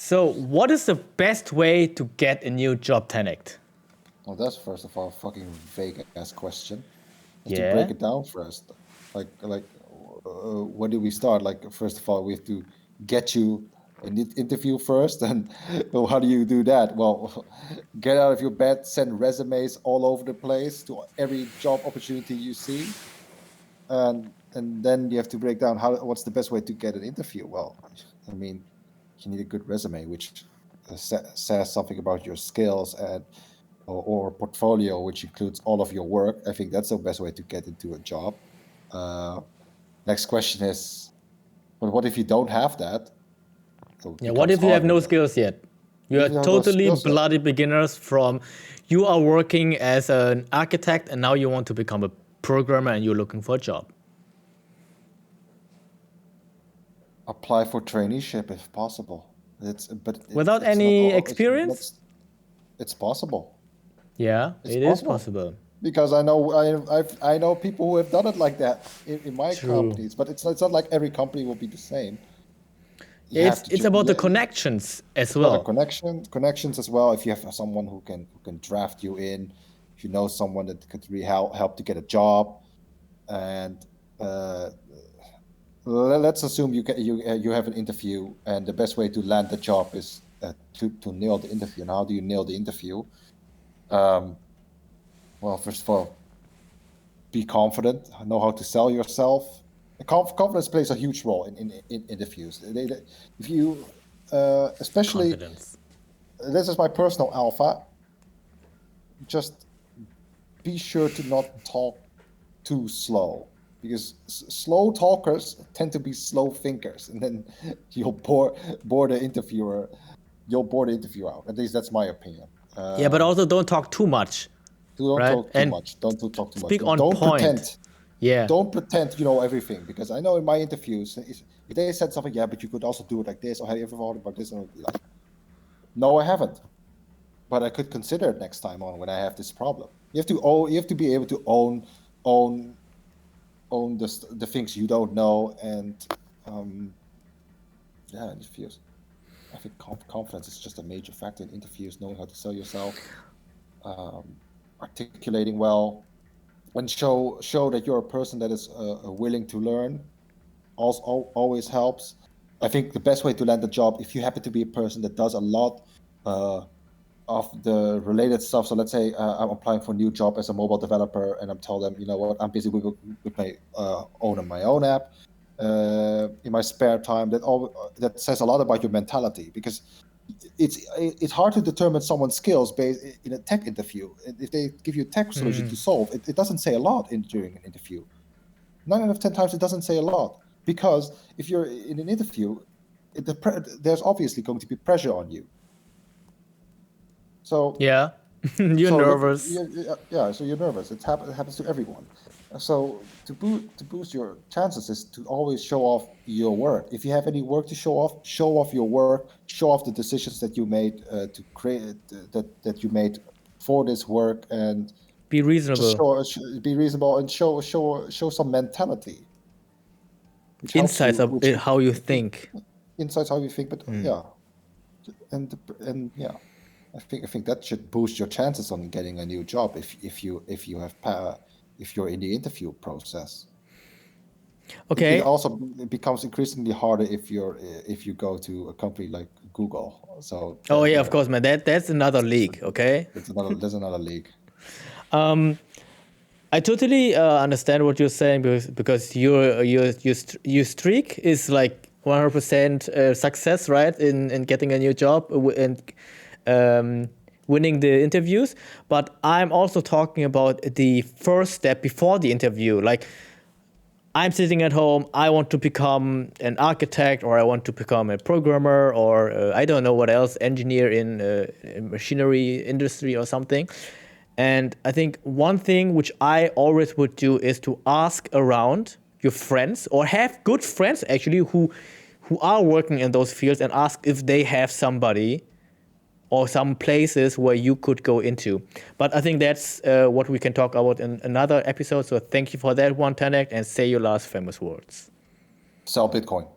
So what is the best way to get a new job, Tanek? Well, that's first of all a fucking vague ass question. To Yeah. break it down first, where do we start? Like, first of all, we have to get you an interview first, and well, how do you do that? Well, get out of your bed, send resumes all over the place to every job opportunity you see, and then you have to break down what's the best way to get an interview. Well, I mean, you need a good resume, which says something about your skills or portfolio, which includes all of your work. I think that's the best way to get into a job. Next question is, but what if you don't have that? So Yeah. What if you have no skills yet? You are totally bloody beginners you are working as an architect and now you want to become a programmer and you're looking for a job. Apply for traineeship if possible. Without any experience? It's possible. Yeah, it is possible. Because I know people who have done it like that in my companies, but it's not like every company will be the same. It's about the connections as well. Connections as well. If you have someone who can draft you in, if you know someone that could really help to get a job, and let's assume you have an interview, and the best way to land the job is to nail the interview. And how do you nail the interview? Well, first of all, be confident. Know how to sell yourself. Confidence plays a huge role in interviews. If you, especially, confidence. This is my personal alpha. Just be sure to not talk too slow, because slow talkers tend to be slow thinkers, and then you'll bore the interviewer. You'll bore the interview out. At least that's my opinion. Yeah, but also don't talk too much. Don't talk too much. Don't talk too much. Speak on point. Pretend. Yeah. Don't pretend you know everything, because I know in my interviews, if they said something, yeah, but you could also do it like this, or have you ever thought about this? And I'll be like, no, I haven't, but I could consider it next time on when I have this problem. You have to be able to own the things you don't know, and interviews. I think confidence is just a major factor in interviews. Knowing how to sell yourself, articulating well, and show that you're a person that is willing to learn. Also, always helps. I think the best way to land a job, if you happen to be a person that does a lot of the related stuff. So let's say I'm applying for a new job as a mobile developer, and I'm telling them, you know what, I'm busy with my own app in my spare time. That says a lot about your mentality, because it's hard to determine someone's skills based in a tech interview. If they give you a tech solution to solve, it doesn't say a lot during an interview. 9 out of 10 times it doesn't say a lot, because if you're in an interview, there's obviously going to be pressure on you. So yeah, you're nervous. So you're nervous. It happens to everyone. So to boost your chances is to always show off your work. If you have any work to show off your work. Show off the decisions that you made to create that you made for this work, and be reasonable. Be reasonable and show some mentality. Insights of how you think. Insights how you think, but yeah, and yeah. I think that should boost your chances on getting a new job if you're in the interview process. Okay. It also becomes increasingly harder if you go to a company like Google. So. Oh yeah, of course, man. That's another league. Okay. There's another league. I totally understand what you're saying, because your streak is like 100% success, right? In getting a new job and winning the interviews. But I'm also talking about the first step before the interview. Like, I'm sitting at home, I want to become an architect, or I want to become a programmer, or I don't know what else, engineer in machinery industry or something. And I think one thing which I always would do is to ask around your friends, or have good friends actually who are working in those fields, and ask if they have somebody or some places where you could go into. But I think that's what we can talk about in another episode. So thank you for that one, Tanek, and say your last famous words. Sell Bitcoin.